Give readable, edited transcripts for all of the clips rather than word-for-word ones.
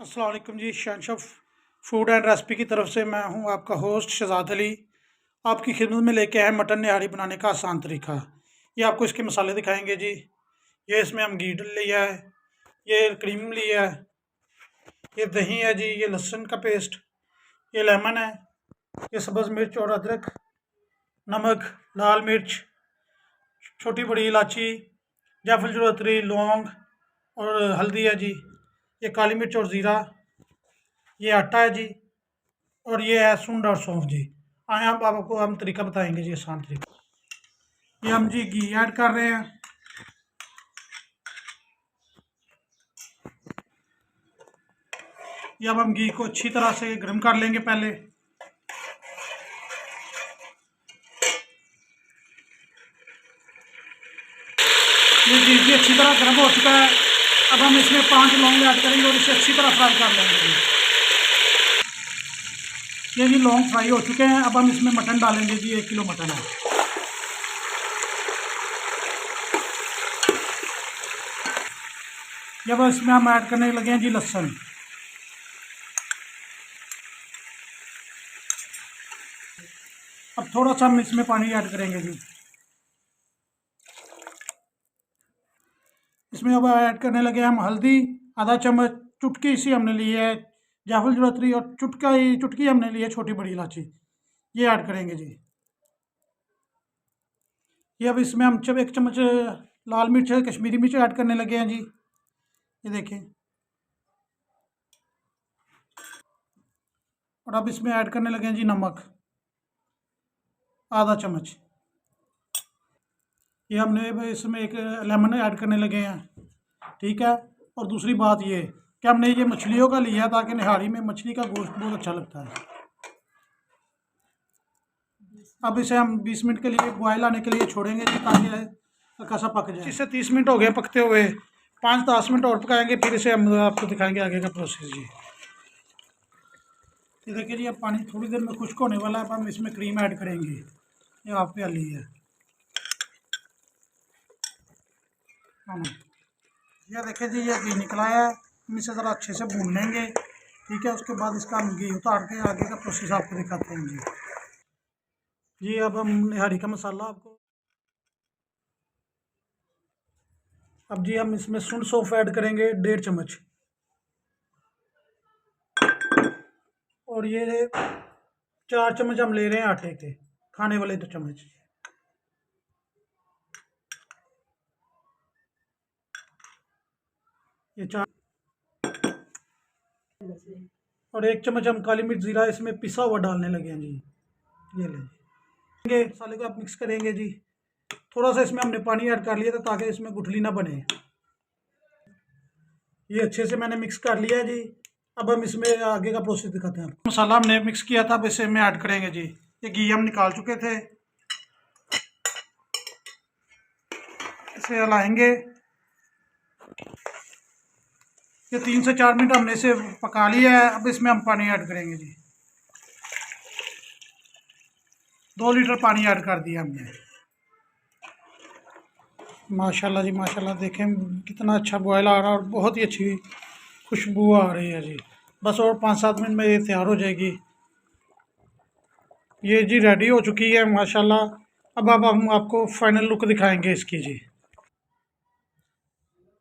अस्सलाम वालेकुम जी। शहनशाह फूड एंड रेसिपी की तरफ से मैं हूं आपका होस्ट शहजाद अली, आपकी खिदमत में लेके आए मटन निहारी बनाने का आसान तरीका। ये आपको इसके मसाले दिखाएंगे जी। ये इसमें हम घी लिया है, ये क्रीम लिया है, ये दही है जी, ये लहसुन का पेस्ट, ये लेमन है, ये सब्ज़ मिर्च और अदरक, नमक, लाल मिर्च, छोटी बड़ी इलायची, जायफल, जवित्री, लौंग और हल्दी है जी, ये काली मिर्च और ज़ीरा, ये आटा है जी, और ये है सूंड और सौंफ जी। आए आप आपको हम तरीका बताएंगे जी, आसान तरीका। ये हम जी घी ऐड कर रहे हैं। ये अब हम घी को अच्छी तरह से गर्म कर लेंगे पहले। ये घी जी अच्छी तरह गर्म हो चुका है। अब हम इसमें 5 लौंग ऐड करेंगे और इसे अच्छी तरह फ्राई कर लेंगे जी। ये जी लौंग फ्राई हो चुके हैं। अब हम इसमें मटन डालेंगे जी, 1 किलो मटन है। जब इसमें हम ऐड करने लगे हैं जी लहसुन। अब थोड़ा सा हम इसमें पानी ऐड करेंगे जी। इसमें अब ऐड करने लगे हम हल्दी, आधा चम्मच, चुटकी सी हमने ली है जायफल, जवित्री, और चुटकी हमने ली है छोटी बड़ी इलायची, ये ऐड करेंगे जी। ये अब इसमें हम 1 चम्मच लाल मिर्च, कश्मीरी मिर्च ऐड करने लगे हैं जी। ये देखें। और अब इसमें ऐड करने लगे हैं जी नमक, आधा चम्मच। ये हमने इसमें एक लेमन ऐड करने लगे हैं, ठीक है। और दूसरी बात ये कि हमने ये मछलियों का लिया ताकि निहारी में मछली का गोश्त बहुत अच्छा लगता है। अब इसे हम 20 मिनट के लिए बॉयल आने के लिए छोड़ेंगे जी, ताकि हल्का सा पक जाए। इससे 30 मिनट हो गए पकते हुए। 5-10 मिनट और पकाएंगे, फिर इसे हम आपको दिखाएंगे आगे का प्रोसेस जी। ये देखिए जी, अब पानी थोड़ी देर में खुश्क होने वाला है। अब हम इसमें क्रीम ऐड करेंगे। ये आप पे ली है। ये देखिए जी, ये घी निकला है। हम इसे ज़रा अच्छे से भून लेंगे, ठीक है। उसके बाद इसका हम घी उतार के आगे का प्रोसेस आपको दिखाते हैं जी। जी अब हम निहारी का मसाला आपको। अब जी हम इसमें सुंड सौंफ ऐड करेंगे 1.5 चम्मच, और ये 4 चम्मच हम ले रहे हैं आटे के, खाने वाले 2 चम्मच। ये 4, और 1 चम्मच हम काली मिर्च ज़ीरा इसमें पिसा हुआ डालने लगे हैं जी। ये लेंगे मसाले को आप मिक्स करेंगे जी। थोड़ा सा इसमें हमने पानी ऐड कर लिया था ताकि इसमें गुठली ना बने। ये अच्छे से मैंने मिक्स कर लिया है जी। अब हम इसमें आगे का प्रोसेस दिखाते हैं। मसाला हमने मिक्स किया था, अब इसे में ऐड करेंगे जी। ये घी हम निकाल चुके थे, इसे हिलाएंगे। ये 3 से 4 मिनट हमने इसे पका लिया है। अब इसमें हम पानी ऐड करेंगे जी। 2 लीटर पानी ऐड कर दिया हमने। माशाल्लाह जी माशाल्लाह, देखें कितना अच्छा बॉयल आ रहा है और बहुत ही अच्छी खुशबू आ रही है जी। बस और 5-7 मिनट में ये तैयार हो जाएगी। ये जी रेडी हो चुकी है माशाल्लाह। अब हम आपको फाइनल लुक दिखाएंगे इसकी जी।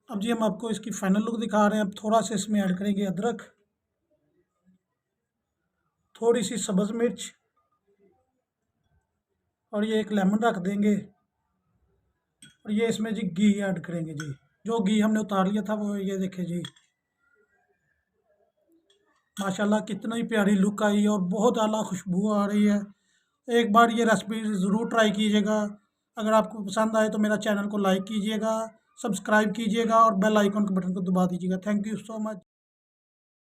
अब जी हम आपको इसकी फाइनल लुक दिखा रहे हैं। अब थोड़ा सा इसमें ऐड करेंगे अदरक, थोड़ी सी सब्ज़ मिर्च, और ये एक लेमन रख देंगे। और ये इसमें जी घी ऐड करेंगे जी। जो घी हमने उतार लिया था वो, ये देखें जी माशाल्लाह कितना ही प्यारी लुक आई और बहुत आला खुशबू आ रही है। एक बार ये रेसिपी ज़रूर ट्राई कीजिएगा। अगर आपको पसंद आए तो मेरा चैनल को लाइक कीजिएगा, सब्सक्राइब कीजिएगा और बेल आइकन के बटन को दबा दीजिएगा। Thank you so much.